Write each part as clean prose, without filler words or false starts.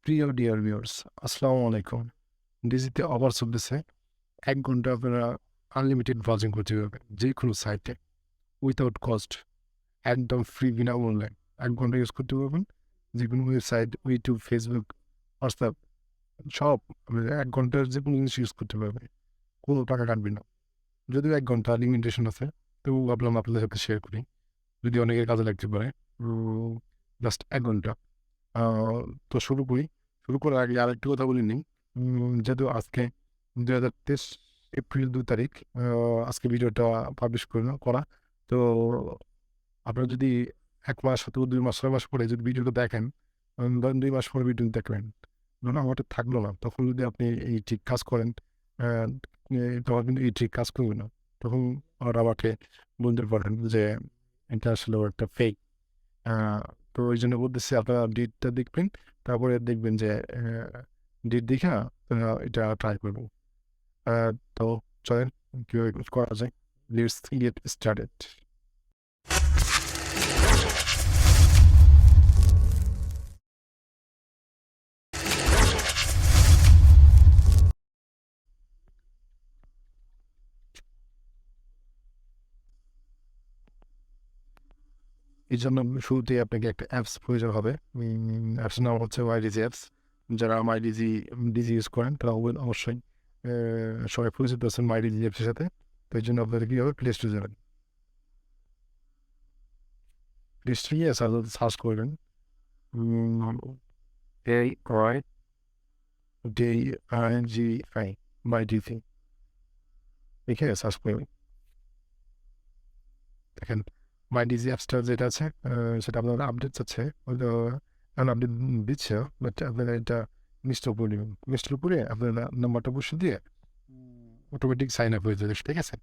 প্রিয় dear viewers, আসসালামু আলাইকুম। ডিজিতে অফার চলতেছে। ১ ঘন্টা আপনারা আনলিমিটেড ব্রাউজিং করতে পারবেন যেকোনো সাইটে উইথআউট কস্ট, একদম ফ্রি বিনামূল্যে ১ ঘন্টা ইউজ করতে পারবেন। যেকোনো ওয়েবসাইট, ইউটিউব, ফেসবুক, হোয়াটসঅ্যাপ সব আপনি ১ ঘন্টার যেকোনো জিনিস ইউজ করতে পারবেন। কোনো টাকা কাটবে না। যদিও ১ ঘন্টা লিমিটেশন আছে, তবুও ভাবলাম আপনাদের সাথে শেয়ার করি। যদি অনেকের কাজে লাগতে পারে। জাস্ট ১ ঘন্টা। আ তো শুরু করি। শুরু করার আগে আরেকটু কথা বলে নিই। যেহেতু আজকে ২০২৩ এপ্রিল ২ তারিখ আজকে ভিডিওটা পাবলিশ করা। তো আপনারা যদি ১ মাস অথবা ২ মাস, ৬ মাস পরে যদি ভিডিওটা দেখেন, ধরেন ২ মাস পরে ভিডিও দেখলেন, ধরুন আমারটা থাকলো না। তখন যদি আপনি এই ঠিক কাজ করেন, অ্যা তখন কিন্তু এই ঠিক কাজ করবে না। তখন আর আমাকে বলতে পারেন যে এটা আসলেও একটা ফেক। আ তো ওইজন্য বলতেছি আপনারা ডিটটা দেখবেন। তারপরে দেখবেন যে ডিট দেইখা এটা ট্রাই করবেন। আ তো চলেন কিভাবে করা যায়? Let's get started. এজন্য শুরুতেই আপনাকে একটা অ্যাপস প্রয়োজন হবে। অ্যাপসের নাম হচ্ছে মাইডিজি অ্যাপস। যারা ডিজি ইউজ করেন তারা অবশ্যই সবাই পরিচিত আছেন মাইডিজি অ্যাপসের সাথে। তো এইজন্য আপনাদের কি হবে? প্লে স্টোরে যাবেন। প্লে স্টোরে গিয়ে সার্চ করবেন ARI DIGI মাইডিজি লিখে সার্চ করবেন। দেখেন মাইডিজি অ্যাপসটা যেটা আছে সেটা আপনার আপডেট চাচ্ছে। হয়তো এখন আপডেট দিচ্ছে, বাট আপনারা এটা ইনস্টল করে নেবেন। ইনস্টল করে আপনার নাম্বারটা বসিয়ে দিয়ে অটোমেটিক সাইন আপ হয়ে যাবে, ঠিক আছে?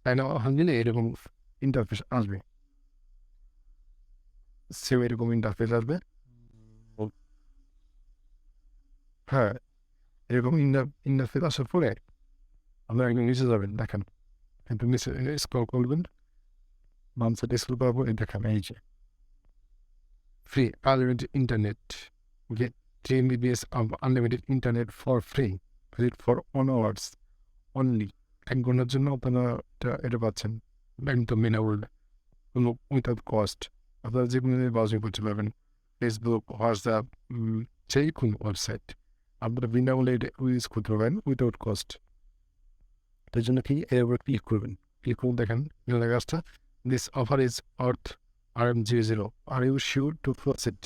সাইন আপ হয়ে গেলে এরকম ইন্টারফেস আসবে। সেম এরকম ইন্টারফেস আসবে। হ্যাঁ, এরকম ইন্টারফেস আসার পরে আপনারা একদম নিচে যাবেন। দেখেন একদম নিচে স্ক্রল করবেন। বাম সাইডে স্ক্রল করার পরে দেখেন এই যে free unlimited internet, get 3 MBPS of unlimited internet for free, valid for 1 hours only। ১ ঘন্টার জন্য আপনারা এটা পাচ্ছেন একদম বিনামূল্যে, কোনো উইথআউট কস্ট। আপনারা যেকোনো ব্রাউজিং করতে পারবেন। ফেসবুক, হোয়াটসঅ্যাপ, যেকোনো ওয়েবসাইট আপনারা বিনামূল্যে এটা ইউজ করতে পারবেন উইথআউট কস্ট। তার জন্য কি এর উপরে ক্লিক করবেন। ক্লিক করুন, দেখেন লেখা আসছে দিস অফার ইজ অর্থ RM00, are you sure to proceed.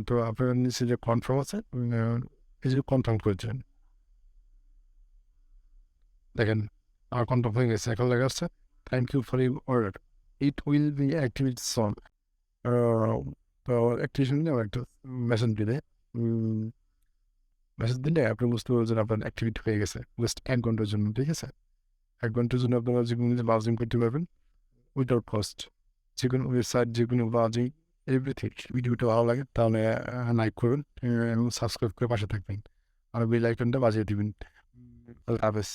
তো আপনার নিচে যে কনফার্ম আছে, এই যে কনফার্ম করেছেন, দেখেন আমার কনফার্ম হয়ে গেছে। এখন লেখা আসছে thank you for your order, it will be activate soon. তো অ্যাক্টিভেশন নিয়ে একটা মেসেজ দিলে আপনি বুঝতে পারবেন আপনার অ্যাক্টিভিটি হয়ে গেছে জাস্ট ১ ঘন্টার জন্য, ঠিক আছে? ১ ঘন্টার জন্য আপনারা যেকোনো জিনিস ব্রাউজিং করতে পারবেন উইথআউট কস্ট। যেকোনো ওয়েবসাইট, যেকোনো ব্রাউজিং, এভরিথিং। ভিডিওটা ভালো লাগে তাহলে লাইক করবেন এবং সাবস্ক্রাইব করে পাশে থাকবেন। আর বেল আইকনটা বাজিয়ে দিবেন। আল্লাহ হাফেজ।